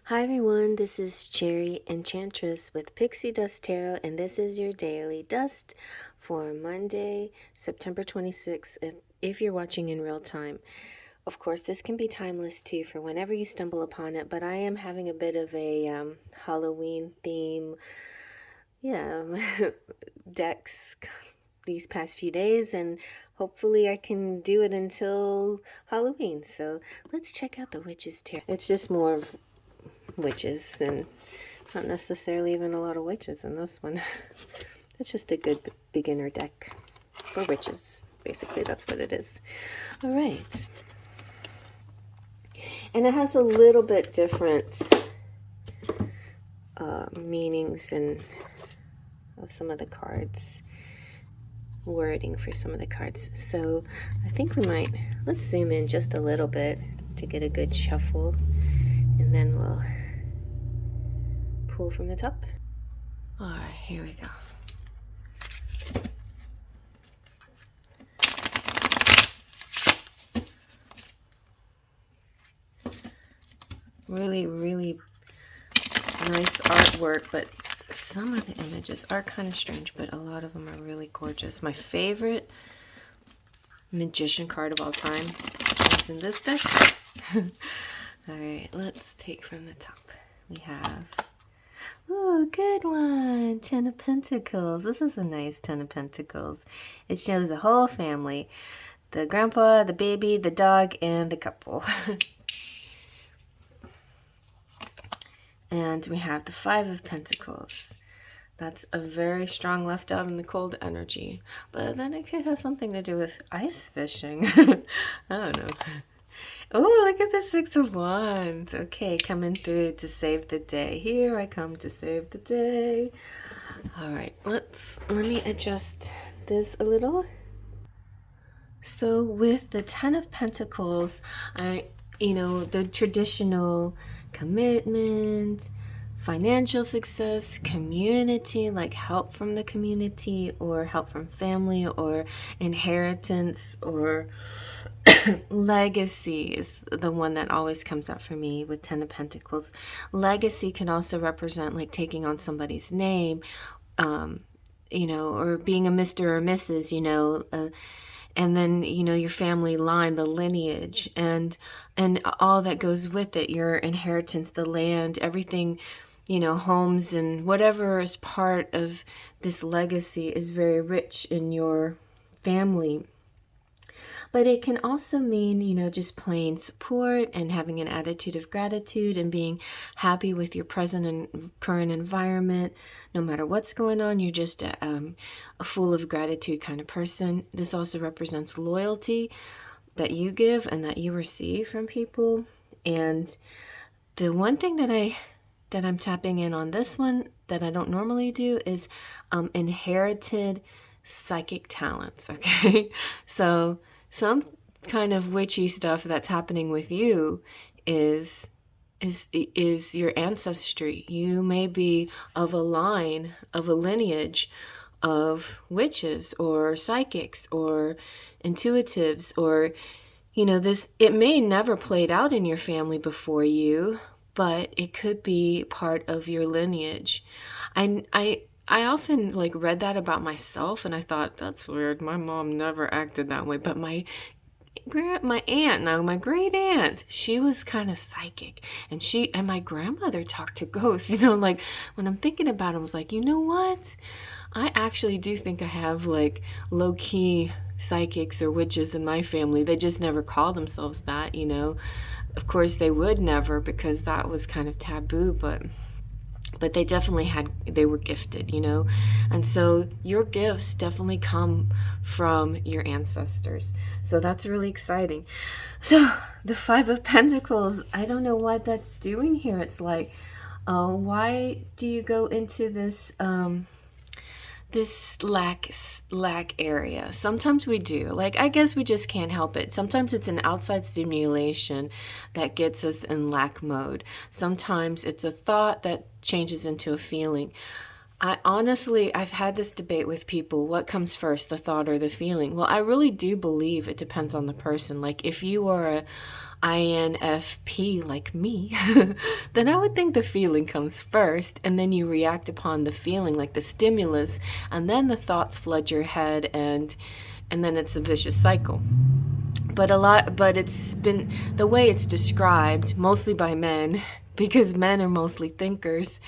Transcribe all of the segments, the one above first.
Hi everyone, this is Cherry Enchantress with Pixie Dust Tarot, and this is your daily dust for Monday, September 26th, if you're watching in real time. Of course, this can be timeless too for whenever you stumble upon it, but I am having a bit of a Halloween theme, yeah, decks these past few days, and hopefully I can do it until Halloween. So let's check out the Witch's Tarot. It's just more of witches, and not necessarily even a lot of witches in this one. It's just a good beginner deck for witches. Basically, that's what it is. All right. And it has a little bit different meanings and of some of the cards, wording for some of the cards. So I think let's zoom in just a little bit to get a good shuffle, and then we'll pull from the top. All right, here we go. Really, really nice artwork, but some of the images are kind of strange, but a lot of them are really gorgeous. My favorite magician card of all time is in this deck. All right, let's take from the top. We have, ooh, good one, 10 of Pentacles. This is a nice 10 of Pentacles. It shows the whole family, the grandpa, the baby, the dog, and the couple. And we have the 5 of Pentacles. That's a very strong left out in the cold energy. But then it could have something to do with ice fishing. I don't know. Oh, look at the 6 of Wands. Okay, coming through to save the day. Here I come to save the day. All right, let me adjust this a little. So with the 10 of Pentacles, the traditional commitment, financial success, community, like help from the community or help from family or inheritance or legacy is the one that always comes up for me with 10 of Pentacles. Legacy can also represent like taking on somebody's name, or being a Mr. or Mrs., and then your family line, the lineage, and all that goes with it, your inheritance, the land, everything, homes, and whatever is part of this legacy is very rich in your family. But it can also mean, just plain support and having an attitude of gratitude and being happy with your present and current environment. No matter what's going on, you're just a full of gratitude kind of person. This also represents loyalty that you give and that you receive from people. And the one thing that I'm tapping in on this one that I don't normally do is inherited psychic talents. Okay, so some kind of witchy stuff that's happening with you is your ancestry. You may be of a lineage of witches or psychics or intuitives, or it may never played out in your family before you, but it could be part of your lineage. I often read that about myself, and I thought, that's weird. My mom never acted that way. But my great aunt, she was kind of psychic, and my grandmother talked to ghosts. When I'm thinking about it, I was like, you know what? I actually do think I have low key psychics or witches in my family. They just never call themselves that. Of course, they would never, because that was kind of taboo, but they definitely they were gifted, and so your gifts definitely come from your ancestors. So that's really exciting. So the 5 of Pentacles, I don't know what that's doing here. It's like, why do you go into this this lack area? Sometimes we do. I guess we just can't help it. Sometimes it's an outside stimulation that gets us in lack mode. Sometimes it's a thought that changes into a feeling. I've had this debate with people. What comes first, the thought or the feeling? Well, I really do believe it depends on the person. If you are INFP like me, then I would think the feeling comes first, and then you react upon the feeling, like the stimulus, and then the thoughts flood your head, and then it's a vicious cycle. But it's been the way it's described mostly by men, because men are mostly thinkers.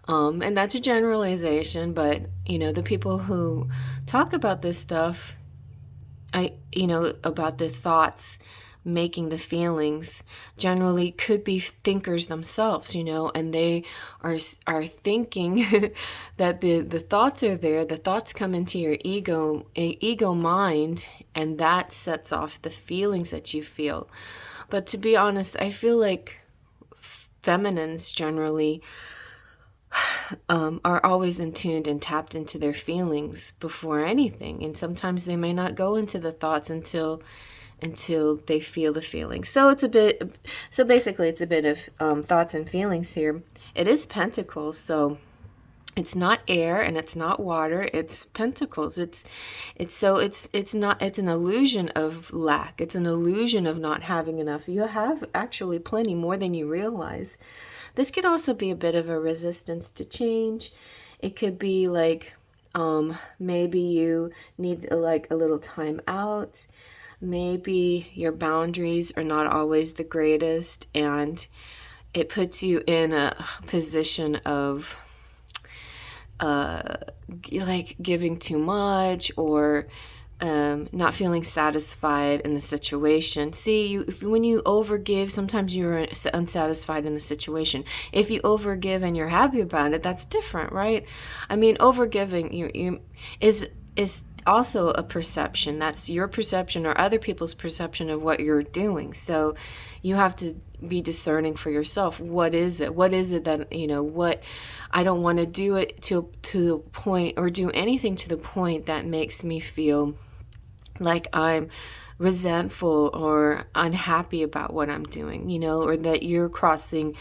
And that's a generalization, but the people who talk about this stuff, about the thoughts making the feelings, generally could be thinkers themselves, and they are thinking that the thoughts are there. The thoughts come into your ego mind, and that sets off the feelings that you feel. But to be honest, I feel like feminines generally are always in tuned and tapped into their feelings before anything, and sometimes they may not go into the thoughts until they feel the feelings. So basically it's a bit of thoughts and feelings here. It is pentacles, so it's not air and it's not water, it's pentacles. It's an illusion of lack. It's an illusion of not having enough. You have actually plenty, more than you realize. This could also be a bit of a resistance to change. It could be like maybe you need like a little time out. Maybe your boundaries are not always the greatest, and it puts you in a position of like giving too much, or not feeling satisfied in the situation. See, when you overgive, sometimes you're unsatisfied in the situation. If you overgive and you're happy about it, that's different, right? I mean, overgiving is also a perception. That's your perception or other people's perception of what you're doing. So you have to be discerning for yourself. What is it? What is it that, what I don't want to do it to the point, or do anything to the point that makes me feel like I'm resentful or unhappy about what I'm doing, or that you're crossing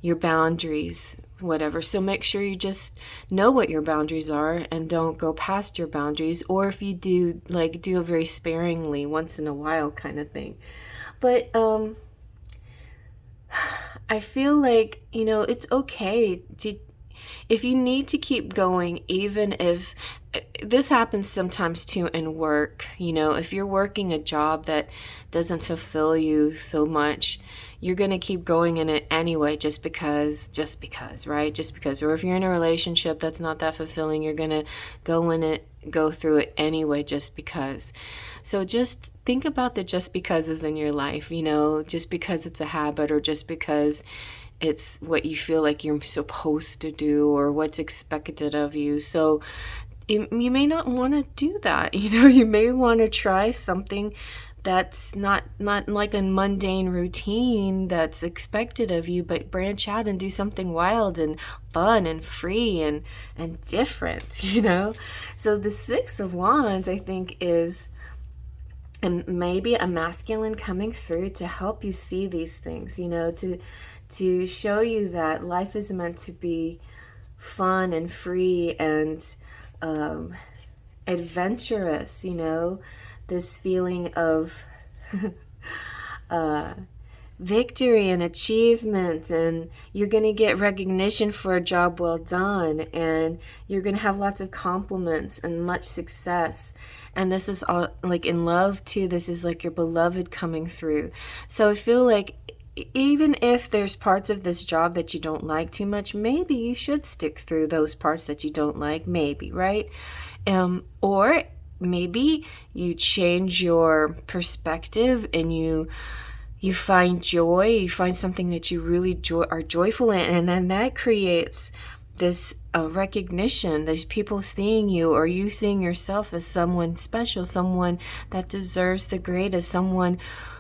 your boundaries, whatever. So make sure you just know what your boundaries are and don't go past your boundaries. Or if you do, like, do it very sparingly, once in a while kind of thing. But I feel like, it's okay if you need to keep going, even if this happens sometimes too in work. If you're working a job that doesn't fulfill you so much, you're going to keep going in it anyway, just because, right? Just because. Or if you're in a relationship that's not that fulfilling, you're going to go through it anyway, just because. So just think about the just becauses in your life, just because it's a habit, or just because it's what you feel like you're supposed to do, or what's expected of you. So you may not want to do that. You may want to try something that's not like a mundane routine that's expected of you, but branch out and do something wild and fun and free and different, So the Six of Wands, I think, is maybe a masculine coming through to help you see these things, to show you that life is meant to be fun and free and adventurous, this feeling of victory and achievement, and you're going to get recognition for a job well done, and you're going to have lots of compliments and much success. And this is all like in love too. This is like your beloved coming through. So I feel like even if there's parts of this job that you don't like too much, maybe you should stick through those parts that you don't like, maybe, right? Or maybe you change your perspective and you find joy, you find something that you really are joyful in, and then that creates this recognition. There's people seeing you, or you seeing yourself as someone special, someone that deserves the greatest, someone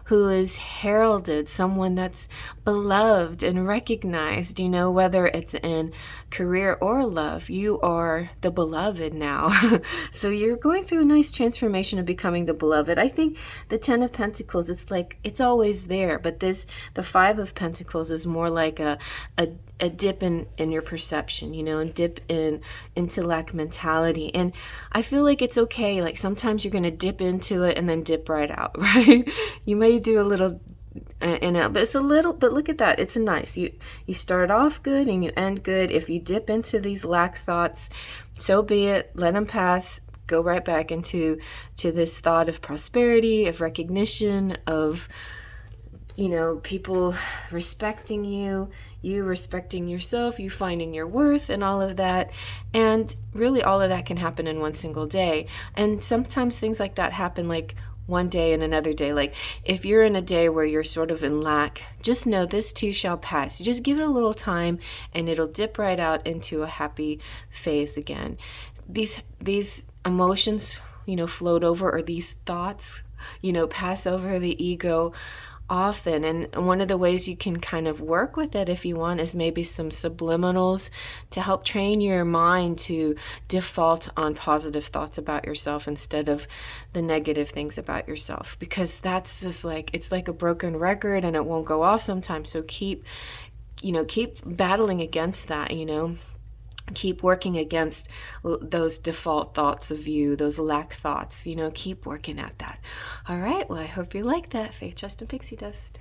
who is heralded, someone that's beloved and recognized, whether it's in career or love. You are the beloved now. So you're going through a nice transformation of becoming the beloved. I think the Ten of Pentacles, it's like it's always there, but the Five of Pentacles is more like a dip in your perception, and dip in intellect mentality. And I feel like it's okay. Like sometimes you're going to dip into it and then dip right out, right? You may do a little But it's a little, but look at that. It's nice. You start off good and you end good. If you dip into these lack thoughts, so be it. Let them pass. Go right back into this thought of prosperity, of recognition, of people respecting you, you respecting yourself, you finding your worth, and all of that. And really, all of that can happen in one single day. And sometimes things like that happen like one day and another day. Like if you're in a day where you're sort of in lack, just know this too shall pass. You just give it a little time and it'll dip right out into a happy phase again. These emotions, float over, or these thoughts, pass over the ego often. And one of the ways you can kind of work with it, if you want, is maybe some subliminals to help train your mind to default on positive thoughts about yourself instead of the negative things about yourself, because that's just like, it's like a broken record and it won't go off sometimes. So keep battling against that. Keep working against those default thoughts of you, those lack thoughts. Keep working at that. All right, well, I hope you like that. Faith, Trust, and Pixie Dust.